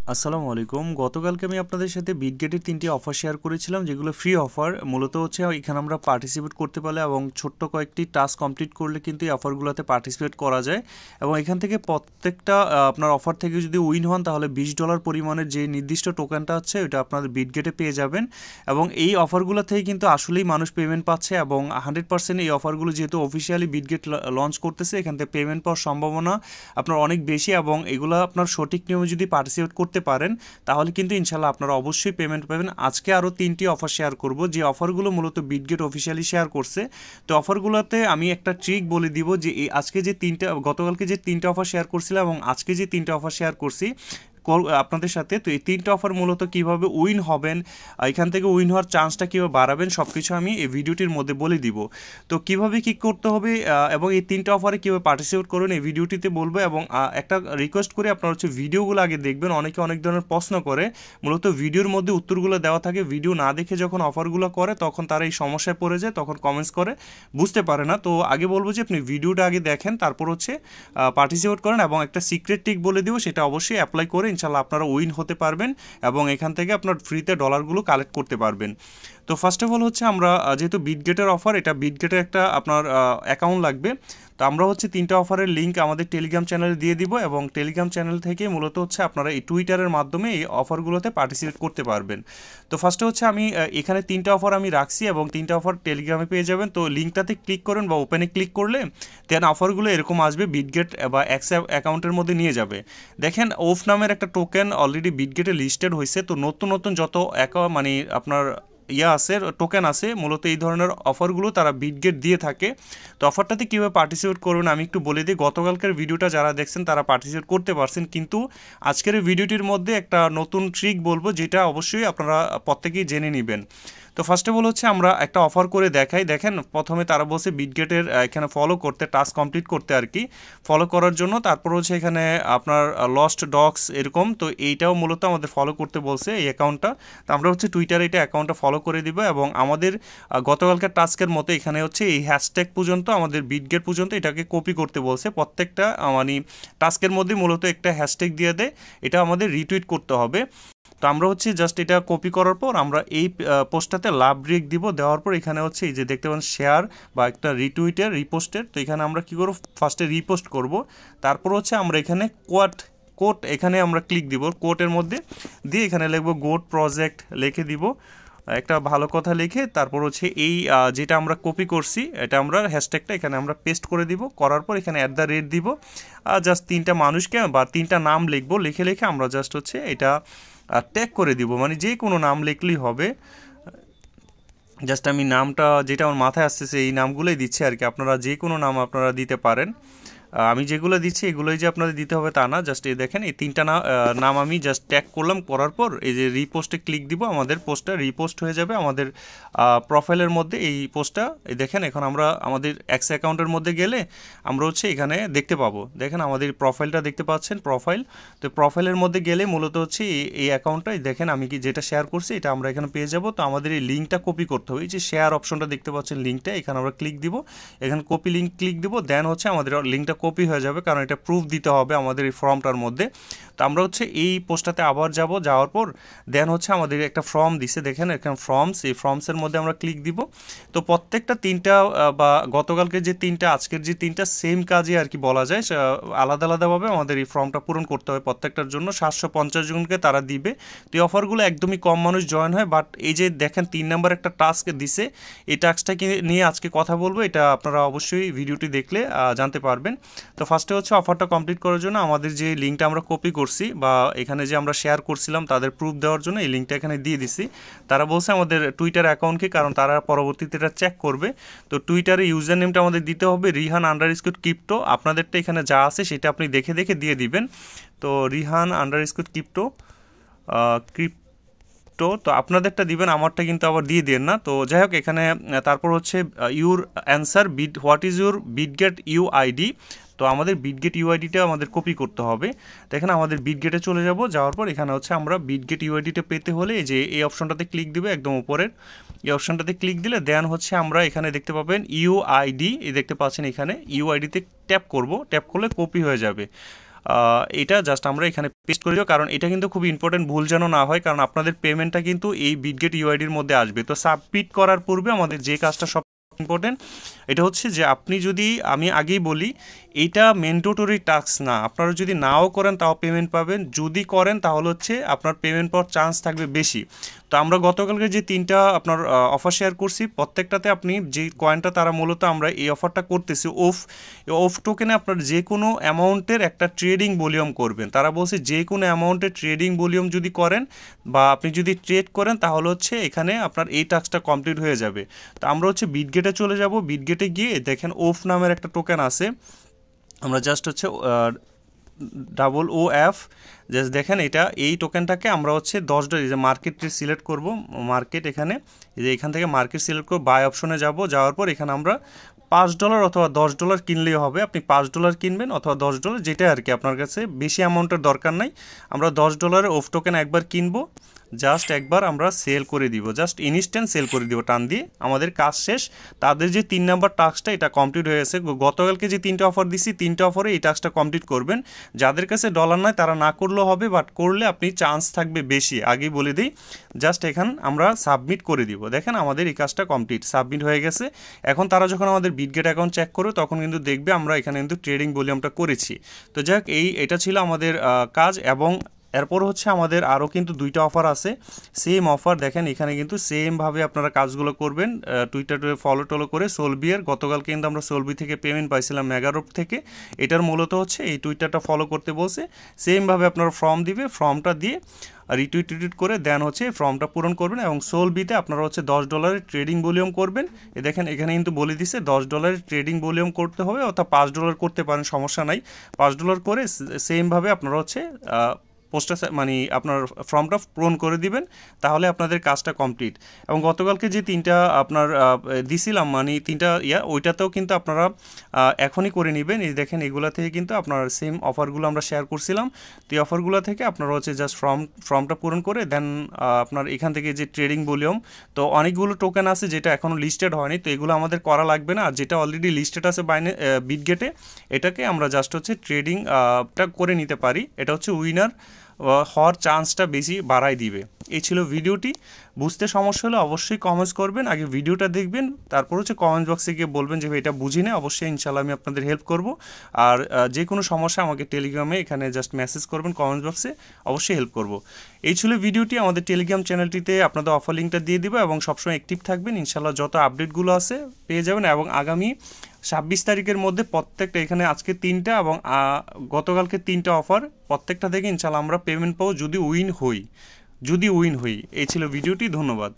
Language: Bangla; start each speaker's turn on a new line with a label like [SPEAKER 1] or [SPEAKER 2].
[SPEAKER 1] আসসালামু আলাইকুম। গতকালকে আমি আপনাদের সাথে বিটগেটের ৩টি অফার শেয়ার করেছিলাম, যেগুলো ফ্রি অফার। মূলত হচ্ছে এখানে আমরা পার্টিসিপেট করতে পারলে এবং ছোট্ট কয়েকটি টাস্ক কমপ্লিট করলে কিন্তু এই অফারগুলোতে পার্টিসিপেট করা যায়। এবং এখান থেকে প্রত্যেকটা আপনার অফার থেকে যদি উইন হন তাহলে $20 পরিমাণের যে নির্দিষ্ট টোকেনটা আছে ওটা আপনাদের বিটগেটে পেয়ে যাবেন। এবং এই অফারগুলো থেকে কিন্তু আসলেই মানুষ পেমেন্ট পাচ্ছে এবং 100% এই অফারগুলো যেহেতু অফিসিয়ালি বিটগেট লঞ্চ করতেছে, এখান থেকে পেমেন্ট পাওয়ার সম্ভাবনা আপনার অনেক বেশি। এবং এগুলো আপনার সঠিক নিয়মে যদি পার্টিসিপেট করতে পারেন তাহলে কিন্তু ইনশাল্লাহ আপনারা অবশ্যই পেমেন্ট পাবেন। আজকে আরও 3টি অফার শেয়ার করব, যে অফারগুলো মূলত বিটগেট অফিসিয়ালি শেয়ার করছে। তো অফারগুলোতে আমি একটা ট্রিক বলে দিব যে এই আজকে যে গতকালকে যে 3টা অফার শেয়ার করছিলাম এবং আজকে যে 3টা অফার শেয়ার করছি আপনাদের সাথে, তো এই 3টা অফার মূলত কিভাবে উইন হবেন, এখান থেকে উইন হওয়ার চান্সটা কীভাবে বাড়াবেন, সব কিছু আমি এই ভিডিওটির মধ্যে বলে দিব। তো কিভাবে কি করতে হবে এবং এই 3টা অফারে কীভাবে পার্টিসিপেট করবেন এই ভিডিওটিতে বলবো। এবং একটা রিকোয়েস্ট করে আপনারা হচ্ছে ভিডিওগুলো আগে দেখবেন। অনেকে অনেক ধরনের প্রশ্ন করে, মূলত ভিডিওর মধ্যে উত্তরগুলো দেওয়া থাকে, ভিডিও না দেখে যখন অফারগুলো করে তখন তারা এই সমস্যায় পড়ে যায়, তখন কমেন্টস করে বুঝতে পারে না। তো আগে বলবো যে আপনি ভিডিওটা আগে দেখেন, তারপর হচ্ছে পার্টিসিপেট করেন। এবং একটা সিক্রেট টিক বলে দিব, সেটা অবশ্যই অ্যাপ্লাই করে ইনশাল্লাহ আপনারা উইন হতে পারবেন এবং এখান থেকে আপনার ফ্রিতে ডলারগুলো কালেক্ট করতে পারবেন। তো ফার্স্ট অফ অল হচ্ছে আমরা যেহেতু বিটগেটের অফার, এটা বিটগেটের একটা আপনার অ্যাকাউন্ট লাগবে। তো আমরা হচ্ছে 3টা অফারের লিঙ্ক আমাদের টেলিগ্রাম চ্যানেলে দিয়ে দিব এবং টেলিগ্রাম চ্যানেল থেকে মূলত হচ্ছে আপনারা এই টুইটারের মাধ্যমে এই অফারগুলোতে পার্টিসিপেট করতে পারবেন। তো ফার্স্টে হচ্ছে আমি এখানে 3টা অফার আমি রাখছি এবং 3টা অফার টেলিগ্রামে পেয়ে যাবেন। তো লিঙ্কটাতে ক্লিক করেন বা ওপেনে ক্লিক করলে দেন অফারগুলো এরকম আসবে, বিটগেট বা অ্যাকাউন্টের মধ্যে নিয়ে যাবে। দেখেন ওফ নামের একটা টোকেন অলরেডি বিটগেটে লিস্টেড হয়েছে। তো নতুন নতুন যত মানে আপনার আছে, টোকেন আছে, মূলত এই ধরনের অফারগুলো তারা বিটগেট দিয়ে থাকে। তো অফারটাতে কীভাবে পার্টিসিপেট করবেন আমি একটু বলে দিই। গতকালকের ভিডিওটা যারা দেখছেন তারা পার্টিসিপেট করতে পারছেন, কিন্তু আজকের এই ভিডিওটির মধ্যে একটা নতুন ট্রিক বলবো, যেটা অবশ্যই আপনারা প্রত্যেকেই জেনে নেবেন। তো ফার্স্ট অফ অল হচ্ছে আমরা একটা অফার করে দেখাই। দেখেন প্রথমে তারা বলছে বিটগেটের এখানে ফলো করতে, টাস্ক কমপ্লিট করতে আর কি, ফলো করার জন্য। তারপর হচ্ছে এখানে আপনার লস্ট ডগস এরকম, তো এইটাও মূলত আমাদের ফলো করতে বলছে এই অ্যাকাউন্টটা। তো আমরা হচ্ছে টুইটারে এটা অ্যাকাউন্টটা ফলো করে দিব এবং আমাদের গতকালকার টাস্কের মতো এখানে হচ্ছে এই হ্যাশট্যাগ পর্যন্ত, আমাদের বিটগেট পর্যন্ত এটাকে কপি করতে বলছে। প্রত্যেকটা মানে টাস্কের মধ্যে মূলত একটা হ্যাশট্যাগ দিয়ে দেয়, এটা আমাদের রিটুইট করতে হবে। তো আমরা হচ্ছে জাস্ট এটা কপি করার পর আমরা এই পোস্টটাতে লাভ ব্রেক দিব, দেওয়ার পর এখানে হচ্ছে এই যে দেখতে পাচ্ছেন শেয়ার বা একটা রিটুইটের রিপোস্টের। তো এখানে আমরা কী করব, ফার্স্টে রিপোস্ট করব, তারপর হচ্ছে আমরা এখানে কোট এখানে আমরা ক্লিক দিব, কোটের মধ্যে দিয়ে এখানে লিখবো গোট প্রজেক্ট লিখে দিব একটা ভালো কথা লিখে। তারপর হচ্ছে এই যেটা আমরা কপি করছি এটা আমরা হ্যাশট্যাগটা এখানে আমরা পেস্ট করে দিব, করার পর এখানে @ দিব। জাস্ট 3টা মানুষকে বা 3টা নাম লিখবো, লিখে লিখে আমরা জাস্ট হচ্ছে এটা ট্যাগ করে দিব, মানে যে কোনো নাম লিখলেই হবে। জাস্ট আমি নামটা যেটা আমার মাথায় আসতেছে এই নামগুলোই দিচ্ছি আর কি, আপনারা যে কোনো নাম আপনারা দিতে পারেন। আমি যেগুলো দিচ্ছি এগুলোই যে আপনাদের দিতে হবে তা না, জাস্ট এই দেখেন এই 3টা নাম আমি জাস্ট ট্যাগ করলাম, করার পর এই যে রিপোস্টে ক্লিক দিব, আমাদের পোস্টটা রিপোস্ট হয়ে যাবে আমাদের প্রোফাইলের মধ্যে। এই পোস্টটা এই দেখেন, এখন আমরা আমাদের এক্স অ্যাকাউন্টের মধ্যে গেলে আমরা হচ্ছে এখানে দেখতে পাবো, দেখেন আমাদের প্রোফাইলটা দেখতে পাচ্ছেন, প্রোফাইল। তো প্রোফাইলের মধ্যে গেলে মূলত হচ্ছে এই অ্যাকাউন্টটাই দেখেন আমি কি যেটা শেয়ার করছি এটা আমরা এখানে পেয়ে যাব। তো আমাদের এই লিঙ্কটা কপি করতে হবে, এই যে শেয়ার অপশনটা দেখতে পাচ্ছেন লিঙ্কটা, এখানে আমরা ক্লিক দিব, এখানে কপি লিঙ্ক ক্লিক দিব, দেন হচ্ছে আমাদের লিঙ্কটা কপি হয়ে যাবে, কারণ এটা প্রুফ দিতে হবে আমাদের এই ফর্মটার মধ্যে। তো আমরা হচ্ছে এই পোস্টটাতে আবার যাব, যাওয়ার পর দেন হচ্ছে আমাদের একটা ফর্ম দিছে, দেখেন এখানে ফর্মস, এই ফর্মসের মধ্যে আমরা ক্লিক দিব। তো প্রত্যেকটা 3টা বা গতকালকে যে 3টা আজকের যে 3টা সেম কাজে আর কি বলা যায়, আলাদা আলাদাভাবে আমাদের এই ফর্মটা পূরণ করতে হবে প্রত্যেকটার জন্য। 750 জনকে তারা দিবে। তো এই অফারগুলো একদমই কম মানুষ জয়েন হয়, বাট এই যে দেখেন 3 নাম্বার একটা টাস্ক দিছে, এই টাস্কটাকে নিয়ে আজকে কথা বলবো, এটা আপনারা অবশ্যই ভিডিওটি দেখলে জানতে পারবেন। তো ফার্স্টে হচ্ছে অফারটা কমপ্লিট করার জন্য আমাদের যে লিঙ্কটা আমরা কপি করছি বা এখানে যে আমরা শেয়ার করছিলাম তাদের প্রুফ দেওয়ার জন্য এই লিঙ্কটা এখানে দিয়ে দিছি। তারা বলছে আমাদের টুইটার অ্যাকাউন্টকে, কারণ তারা পরবর্তীতে এটা চেক করবে। তো টুইটারে ইউজার নেমটা আমাদের দিতে হবে রিহান_ক্রিপ্টো, আপনাদেরটা এখানে যা আছে সেটা আপনি দেখে দেখে দিয়ে দিবেন। তো রিহান_ক্রিপ্টো তো আপনাদেরটা দিবেন, আমারটা কিন্তু আবার দিয়ে দেন না। তো যাই হোক এখানে তারপর হচ্ছে your answer what is your Bitget UID. তো আমাদের বিটগেট ইউআইডিটা আমাদের কপি করতে হবে। তো এখানে আমাদের বিটগেটে চলে যাব, যাওয়ার পর এখানে হচ্ছে আমরা বিটগেট ইউআইডিটা পেতে হলে এই যে এই অপশনটাতে ক্লিক দিবে একদম উপরের, এই অপশনটাতে ক্লিক দিলে দেন হচ্ছে আমরা এখানে দেখতে পাবেন ইউআইডি, এই দেখতে পাচ্ছেন এখানে ইউআইডিতে ট্যাপ করব, ট্যাপ করলে কপি হয়ে যাবে। এটা জাস্ট আমরা এখানে পেস্ট করে দেবো, কারণ এটা কিন্তু খুব ইম্পর্টেন্ট, ভুল যেন না হয়, কারণ আপনাদের পেমেন্টটা কিন্তু এই বিটগেট ইউআইডির মধ্যে আসবে। তো সাবমিট করার পূর্বে আমাদের যে কাজটা সব ইম্পর্টেন্ট, এটা হচ্ছে যে আপনি যদি, আমি আগেই বলি, এইটা ম্যান্ডেটরি টাস্ক না, আপনারা যদি নাও করেন তাও পেমেন্ট পাবেন, যদি করেন তাহলে হচ্ছে আপনার পেমেন্ট পাওয়ার চান্স থাকবে বেশি। তো আমরা গতকালকে যে 3টা আপনার অফার শেয়ার করছি, প্রত্যেকটাতে আপনি যে কয়েনটা, তারা মূলত আমরা এই অফারটা করতেছি অফ টোকেনে আপনার যে কোনো অ্যামাউন্টের একটা ট্রেডিং ভলিউম করবেন। তারা বলছে যে কোনো অ্যামাউন্টের ট্রেডিং ভলিউম যদি করেন বা আপনি যদি ট্রেড করেন তাহলে হচ্ছে এখানে আপনার এই টাস্কটা কমপ্লিট হয়ে যাবে। তো আমরা হচ্ছে বিটগেটে চলে যাব। বিটগেটে গিয়ে দেখেন অফ নামের একটা টোকেন আছে, আমরা জাস্ট হচ্ছে OOF জাস্ট দেখেন, এটা এই টোকেনটাকে আমরা হচ্ছে $10 যে মার্কেট সিলেক্ট করব, মার্কেট এখানে যে এখান থেকে মার্কেট সিলেক্ট করব, বাই অপশনে যাওয়ার পর এখানে আমরা $5 অথবা $10 কিনলেই হবে। আপনি $5 কিনবেন অথবা $10, যেটা আর কি আপনার কাছে, বেশি অ্যামাউন্টের দরকার নাই। আমরা $10 অফ টোকেন একবার কিনবো, জাস্ট একবার আমরা সেল করে দিব, জাস্ট ইনস্ট্যান্ট সেল করে দিব টান দিয়ে, আমাদের কাজ শেষ। তাদের যে 3 নাম্বার টাস্কটা এটা কমপ্লিট হয়ে গেছে। গতকালকে যে 3টা অফার দিছি, 3টা অফারে এই টাস্কটা কমপ্লিট করবেন। যাদের কাছে ডলার নাই তারা না করলেও হবে, বাট করলে আপনি চান্স থাকবে বেশি, আগেই বলে দিই। জাস্ট এখান আমরা সাবমিট করে দিব। দেখেন আমাদের এই কাজটা কমপ্লিট, সাবমিট হয়ে গেছে। এখন তারা যখন আমাদের বিটগেট অ্যাকাউন্ট চেক করবে তখন কিন্তু দেখবে আমরা এখানে কিন্তু ট্রেডিং ভলিউমটা করেছি। তো যাক, এটা ছিল আমাদের কাজ। এবং এরপর হচ্ছে আমাদের আরও কিন্তু 2টা অফার আছে, সেম অফার। দেখেন এখানে কিন্তু সেমভাবে আপনারা কাজগুলো করবেন, টুইটারে ফলো করে। সোলবিয়ের গতকালকে কিন্তু আমরা সোলবি থেকে পেমেন্ট পাইছিলাম মেগারোপ থেকে, এটার মূলত হচ্ছে এই টুইটারটা ফলো করতে বলছে। সেমভাবে আপনারা ফর্ম দিবে, ফর্মটা দিয়ে রিটুইট করে দেন হচ্ছে ফর্মটা পূরণ করবেন। এবং সোলবিতে আপনারা হচ্ছে $10 ট্রেডিং ভলিউম করবেন। দেখেন এখানে কিন্তু বলে দিছে $10 ট্রেডিং ভলিউম করতে হবে, অর্থাৎ $5 করতে পারেন, সমস্যা নাই। $5 করে সেমভাবে আপনারা হচ্ছে পোস্টটা মানে আপনার ফর্মটা পূরণ করে দিবেন, তাহলে আপনাদের কাজটা কমপ্লিট। এবং গতকালকে যে 3টা আপনার দিছিলাম, মানে 3টা ওইটাতেও কিন্তু আপনারা এখনই করে নেবেন। এই দেখেন এগুলা থেকে কিন্তু আপনার সেম অফারগুলো আমরা শেয়ার করছিলাম। তো এই অফারগুলো থেকে আপনারা হচ্ছে জাস্ট ফর্মটা পূরণ করে দেন আপনার এখান থেকে যে ট্রেডিং ভলিউম, তো অনেকগুলো টোকেন আছে যেটা এখনও লিস্টেড হয়নি, তো এগুলো আমাদের করা লাগবে না। আর যেটা অলরেডি লিস্টেড আছে বিটগেটে, এটাকে আমরা জাস্ট হচ্ছে ট্রেডিংটা করে নিতে পারি। এটা হচ্ছে উইনার হওয়ার চান্সটা বেশি বাড়াই দিবে। এই ছিল ভিডিওটি। বুঝতে সমস্যা হলে অবশ্যই কমেন্টস করবেন, আগে ভিডিওটা দেখবেন, তারপর হচ্ছে কমেন্ট বক্সে গিয়ে বলবেন যে এটা বুঝি না, অবশ্যই ইনশাল্লাহ আমি আপনাদের হেল্প করব। আর যে কোনো সমস্যা আমাকে টেলিগ্রামে এখানে জাস্ট মেসেজ করবেন কমেন্ট বক্সে, অবশ্যই হেল্প করব। এই ছিল ভিডিওটি। আমাদের টেলিগ্রাম চ্যানেলটিতে আপনাদের অফার লিঙ্কটা দিয়ে দিব, এবং সবসময় অ্যাক্টিভ থাকবেন, ইনশাল্লাহ যত আপডেটগুলো আছে পেয়ে যাবেন। এবং আগামী 26 তারিখের মধ্যে প্রত্যেকটা, এখানে আজকে 3টা এবং গতকালকে 3টা অফার, প্রত্যেকটা থেকে ইনশাল্লাহ আমরা পেমেন্ট পাবো যদি উইন হই। এই ছিল ভিডিওটি। ধন্যবাদ।